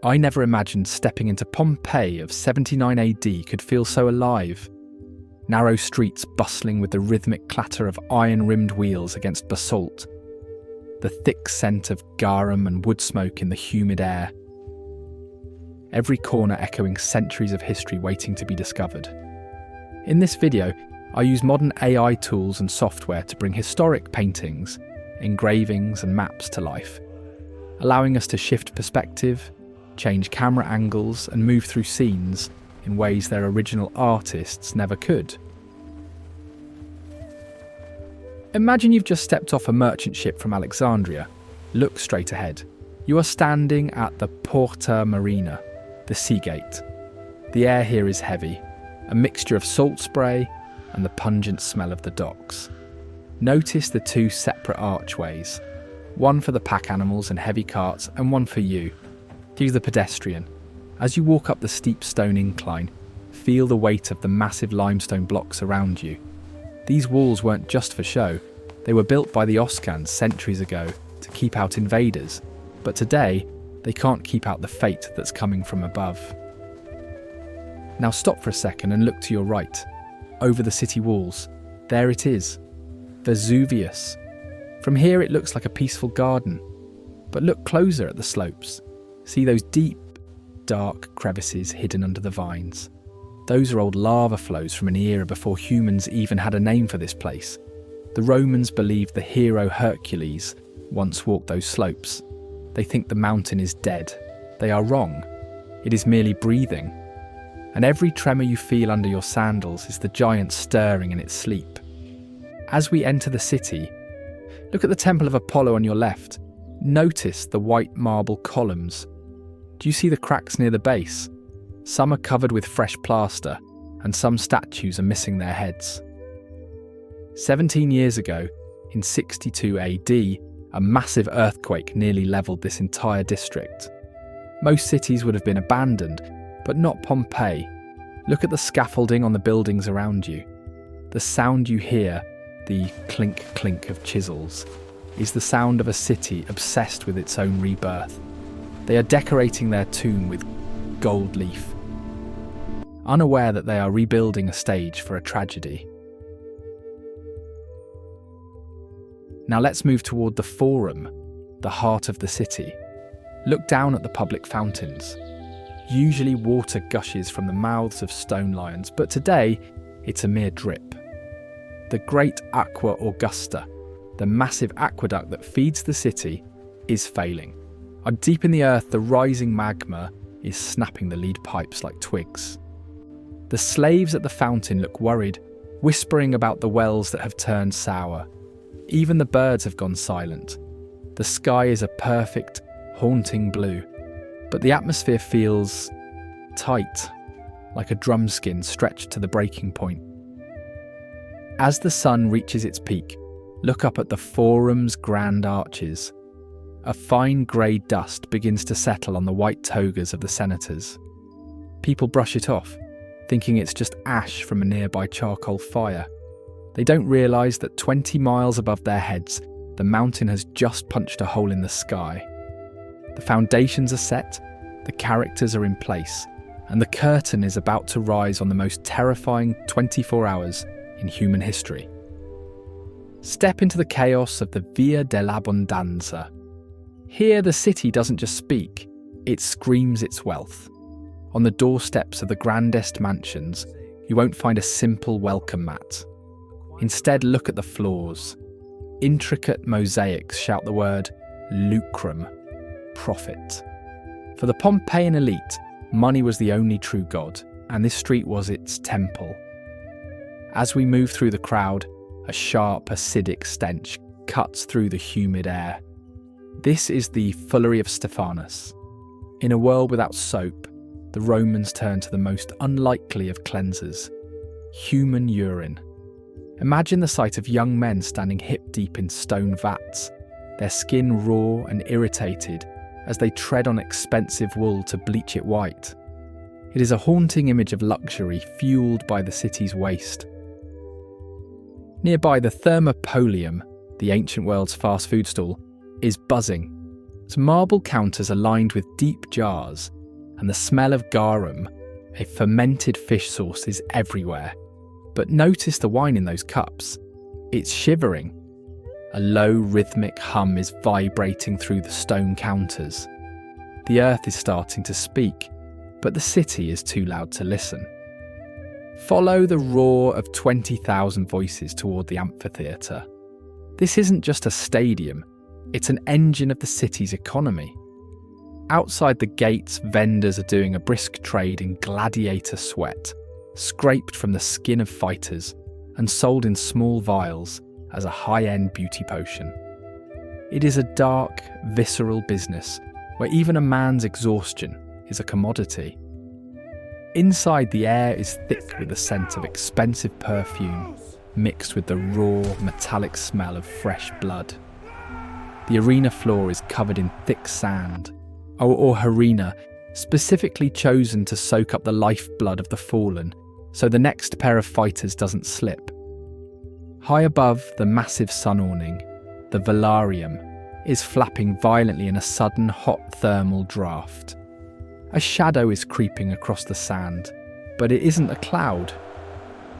I never imagined stepping into Pompeii of 79 AD could feel so alive. Narrow streets bustling with the rhythmic clatter of iron-rimmed wheels against basalt, the thick scent of garum and wood smoke in the humid air. Every corner echoing centuries of history waiting to be discovered. In this video, I use modern AI tools and software to bring historic paintings, engravings and maps to life, allowing us to shift perspective, change camera angles and move through scenes in ways their original artists never could. Imagine you've just stepped off a merchant ship from Alexandria. Look straight ahead. You are standing at the Porta Marina, the sea gate. The air here is heavy, a mixture of salt spray and the pungent smell of the docks. Notice the two separate archways, one for the pack animals and heavy carts and one for you. You're the pedestrian. As you walk up the steep stone incline, feel the weight of the massive limestone blocks around you. These walls weren't just for show. They were built by the Oscans centuries ago to keep out invaders, but today they can't keep out the fate that's coming from above. Now stop for a second and look to your right. Over the city walls, there it is, Vesuvius. From here it looks like a peaceful garden, but look closer at the slopes. See those deep, dark crevices hidden under the vines. Those are old lava flows from an era before humans even had a name for this place. The Romans believed the hero Hercules once walked those slopes. They think the mountain is dead. They are wrong. It is merely breathing. And every tremor you feel under your sandals is the giant stirring in its sleep. As we enter the city, look at the Temple of Apollo on your left. Notice the white marble columns. Do you see the cracks near the base? Some are covered with fresh plaster, and some statues are missing their heads. 17 years ago, in 62 AD, a massive earthquake nearly levelled this entire district. Most cities would have been abandoned, but not Pompeii. Look at the scaffolding on the buildings around you. The sound you hear, the clink-clink of chisels, is the sound of a city obsessed with its own rebirth. They are decorating their tomb with gold leaf, unaware that they are rebuilding a stage for a tragedy. Now let's move toward the Forum, the heart of the city. Look down at the public fountains. Usually water gushes from the mouths of stone lions, but today it's a mere drip. The great Aqua Augusta, the massive aqueduct that feeds the city, is failing. Deep in the earth, the rising magma is snapping the lead pipes like twigs. The slaves at the fountain look worried, whispering about the wells that have turned sour. Even the birds have gone silent. The sky is a perfect, haunting blue, but the atmosphere feels tight, like a drum skin stretched to the breaking point. As the sun reaches its peak, look up at the Forum's grand arches. A fine grey dust begins to settle on the white togas of the senators. People brush it off, thinking it's just ash from a nearby charcoal fire. They don't realise that 20 miles above their heads, the mountain has just punched a hole in the sky. The foundations are set, the characters are in place, and the curtain is about to rise on the most terrifying 24 hours in human history. Step into the chaos of the Via dell'Abbondanza. Here the city doesn't just speak, it screams its wealth. On the doorsteps of the grandest mansions, you won't find a simple welcome mat. Instead, look at the floors. Intricate mosaics shout the word lucrum, profit. For the Pompeian elite, money was the only true god, and this street was its temple. As we move through the crowd, a sharp, acidic stench cuts through the humid air. This is the Fullery of Stephanus. In a world without soap, the Romans turned to the most unlikely of cleansers, human urine. Imagine the sight of young men standing hip-deep in stone vats, their skin raw and irritated as they tread on expensive wool to bleach it white. It is a haunting image of luxury fueled by the city's waste. Nearby, the Thermopolium, the ancient world's fast food stall, is buzzing. marble counters are lined with deep jars, and the smell of garum, a fermented fish sauce, is everywhere. But notice the wine in those cups. It's shivering. A low rhythmic hum is vibrating through the stone counters. The earth is starting to speak, but the city is too loud to listen. Follow the roar of 20,000 voices toward the amphitheatre. This isn't just a stadium, it's an engine of the city's economy. Outside the gates, vendors are doing a brisk trade in gladiator sweat, scraped from the skin of fighters and sold in small vials as a high-end beauty potion. It is a dark, visceral business where even a man's exhaustion is a commodity. Inside, the air is thick with the scent of expensive perfume mixed with the raw, metallic smell of fresh blood. The arena floor is covered in thick sand, or harina, specifically chosen to soak up the lifeblood of the fallen so the next pair of fighters doesn't slip. High above the massive sun awning, the velarium is flapping violently in a sudden hot thermal draft. A shadow is creeping across the sand, but it isn't a cloud.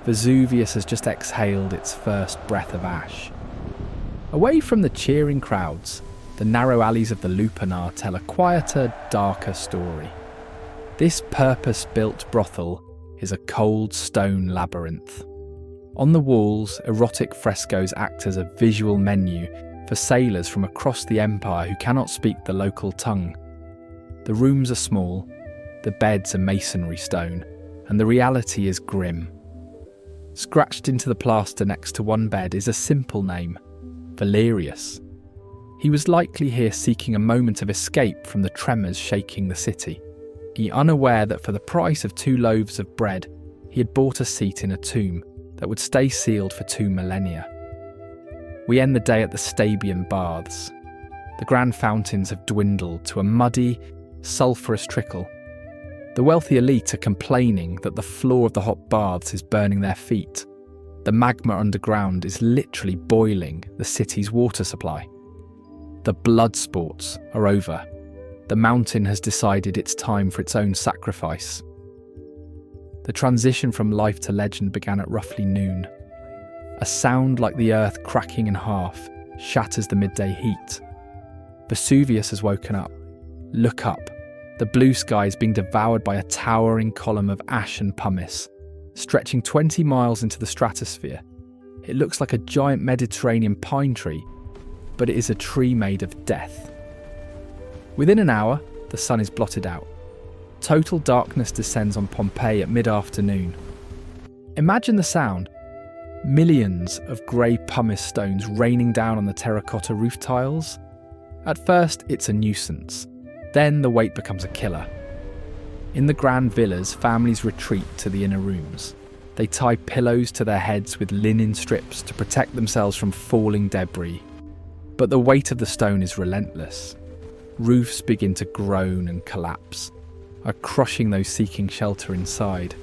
Vesuvius has just exhaled its first breath of ash. Away from the cheering crowds, the narrow alleys of the Lupanar tell a quieter, darker story. This purpose-built brothel is a cold stone labyrinth. On the walls, erotic frescoes act as a visual menu for sailors from across the empire who cannot speak the local tongue. The rooms are small, the beds are masonry stone, and the reality is grim. Scratched into the plaster next to one bed is a simple name, Valerius. He was likely here seeking a moment of escape from the tremors shaking the city. He unaware that for the price of 2 loaves of bread, he had bought a seat in a tomb that would stay sealed for 2 millennia. We end the day at the Stabian Baths. The grand fountains have dwindled to a muddy, sulphurous trickle. The wealthy elite are complaining that the floor of the hot baths is burning their feet. The magma underground is literally boiling the city's water supply. The blood sports are over. The mountain has decided it's time for its own sacrifice. The transition from life to legend began at roughly noon. A sound like the earth cracking in half shatters the midday heat. Vesuvius has woken up. Look up. The blue sky is being devoured by a towering column of ash and pumice, stretching 20 miles into the stratosphere. It looks like a giant Mediterranean pine tree, but it is a tree made of death. Within an hour, the sun is blotted out. Total darkness descends on Pompeii at mid-afternoon. Imagine the sound. Millions of grey pumice stones raining down on the terracotta roof tiles. At first, it's a nuisance. Then the weight becomes a killer. In the grand villas, families retreat to the inner rooms. They tie pillows to their heads with linen strips to protect themselves from falling debris. But the weight of the stone is relentless. Roofs begin to groan and collapse, crushing those seeking shelter inside.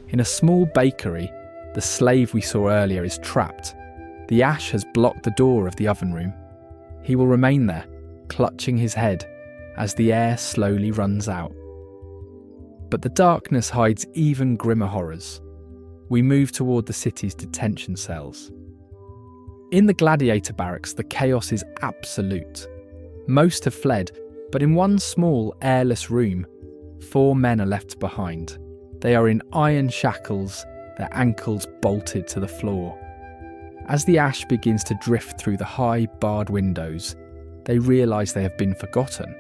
In a small bakery, the slave we saw earlier is trapped. The ash has blocked the door of the oven room. He will remain there, clutching his head, as the air slowly runs out. But the darkness hides even grimmer horrors. We move toward the city's detention cells. In the gladiator barracks, the chaos is absolute. Most have fled, but in one small, airless room, 4 men are left behind. They are in iron shackles, their ankles bolted to the floor. As the ash begins to drift through the high, barred windows, they realise they have been forgotten.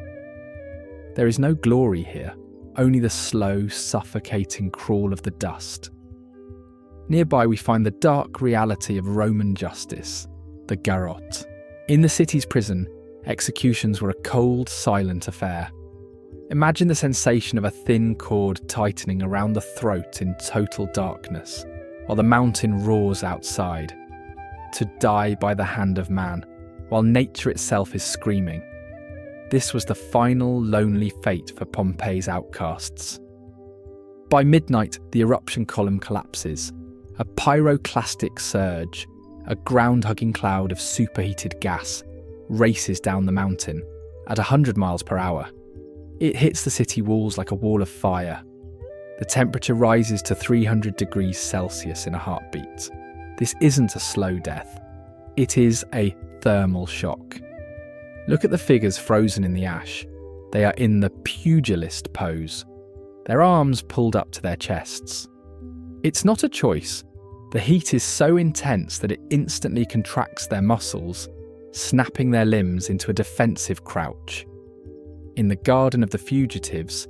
There is no glory here, only the slow, suffocating crawl of the dust. Nearby we find the dark reality of Roman justice, the garrote. In the city's prison, executions were a cold, silent affair. Imagine the sensation of a thin cord tightening around the throat in total darkness, while the mountain roars outside. To die by the hand of man, while nature itself is screaming. This was the final lonely fate for Pompeii's outcasts. By midnight, the eruption column collapses. A pyroclastic surge, a ground-hugging cloud of superheated gas, races down the mountain at 100 miles per hour. It hits the city walls like a wall of fire. The temperature rises to 300 degrees Celsius in a heartbeat. This isn't a slow death. It is a thermal shock. Look at the figures frozen in the ash. They are in the pugilist pose, their arms pulled up to their chests. It's not a choice. The heat is so intense that it instantly contracts their muscles, snapping their limbs into a defensive crouch. In the Garden of the Fugitives,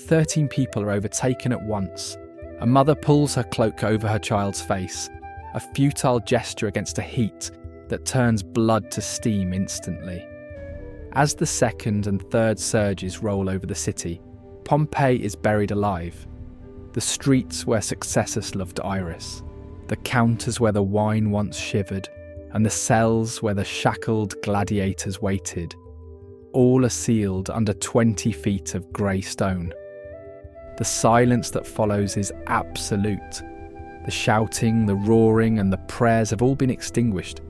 13 people are overtaken at once. A mother pulls her cloak over her child's face, a futile gesture against a heat that turns blood to steam instantly. As the second and third surges roll over the city, Pompeii is buried alive. The streets where Successus loved Iris, the counters where the wine once shivered, and the cells where the shackled gladiators waited, all are sealed under 20 feet of grey stone. The silence that follows is absolute. The shouting, the roaring, and the prayers have all been extinguished.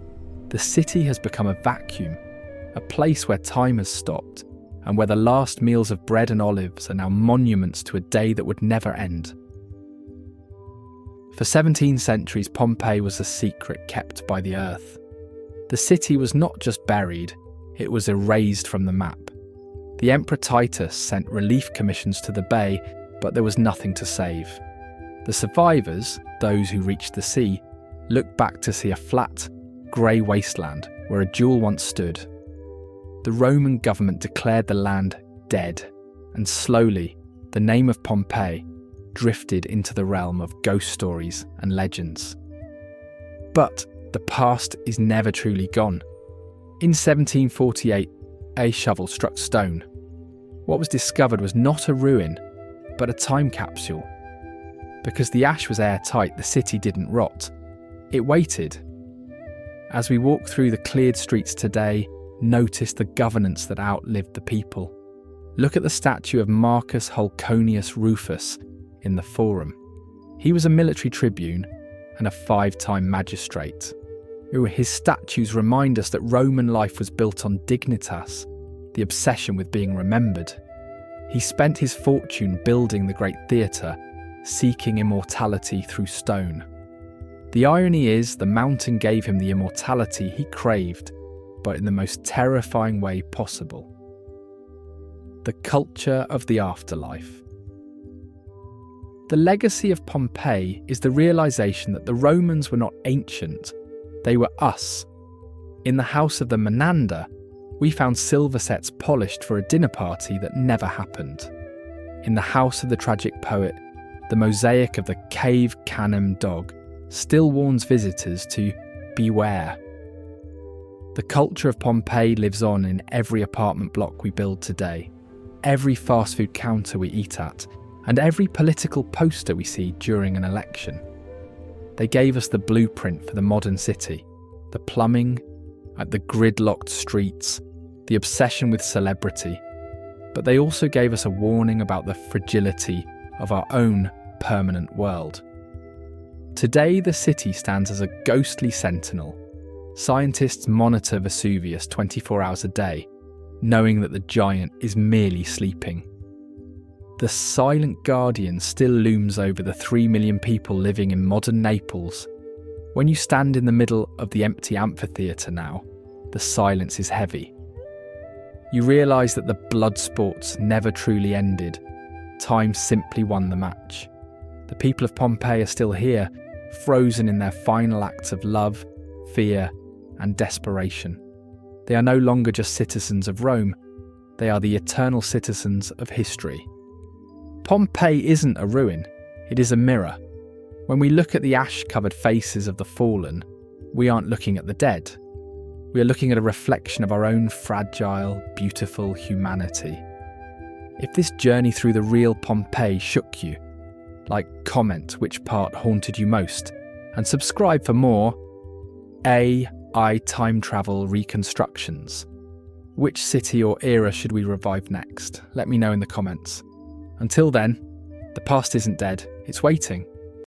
The city has become a vacuum, a place where time has stopped, and where the last meals of bread and olives are now monuments to a day that would never end. For 17 centuries, Pompeii was a secret kept by the earth. The city was not just buried, it was erased from the map. The Emperor Titus sent relief commissions to the bay, but there was nothing to save. The survivors, those who reached the sea, looked back to see a flat, grey wasteland where a jewel once stood. The Roman government declared the land dead, and slowly, the name of Pompeii drifted into the realm of ghost stories and legends. But the past is never truly gone. In 1748, a shovel struck stone. What was discovered was not a ruin, but a time capsule. Because the ash was airtight, the city didn't rot. It waited. As we walk through the cleared streets today, notice the governance that outlived the people. Look at the statue of Marcus Hulconius Rufus in the Forum. He was a military tribune and a 5-time magistrate. His statues remind us that Roman life was built on dignitas, the obsession with being remembered. He spent his fortune building the great theatre, seeking immortality through stone. The irony is, the mountain gave him the immortality he craved, but in the most terrifying way possible. The culture of the afterlife. The legacy of Pompeii is the realization that the Romans were not ancient, they were us. In the house of the Menander, we found silver sets polished for a dinner party that never happened. In the house of the tragic poet, the mosaic of the cave Canem dog still warns visitors to beware. The culture of Pompeii lives on in every apartment block we build today, every fast food counter we eat at, and every political poster we see during an election. They gave us the blueprint for the modern city, the plumbing, the gridlocked streets, the obsession with celebrity, but they also gave us a warning about the fragility of our own permanent world. Today, the city stands as a ghostly sentinel. Scientists monitor Vesuvius 24 hours a day, knowing that the giant is merely sleeping. The silent guardian still looms over the 3 million people living in modern Naples. When you stand in the middle of the empty amphitheatre now, the silence is heavy. You realise that the blood sports never truly ended. Time simply won the match. The people of Pompeii are still here, frozen in their final acts of love, fear, and desperation. They are no longer just citizens of Rome, they are the eternal citizens of history. Pompeii isn't a ruin, it is a mirror. When we look at the ash-covered faces of the fallen, we aren't looking at the dead. We are looking at a reflection of our own fragile, beautiful humanity. If this journey through the real Pompeii shook you, comment which part haunted you most, and subscribe for more AI time travel reconstructions. Which city or era should we revive next? Let me know in the comments. Until then, the past isn't dead, it's waiting.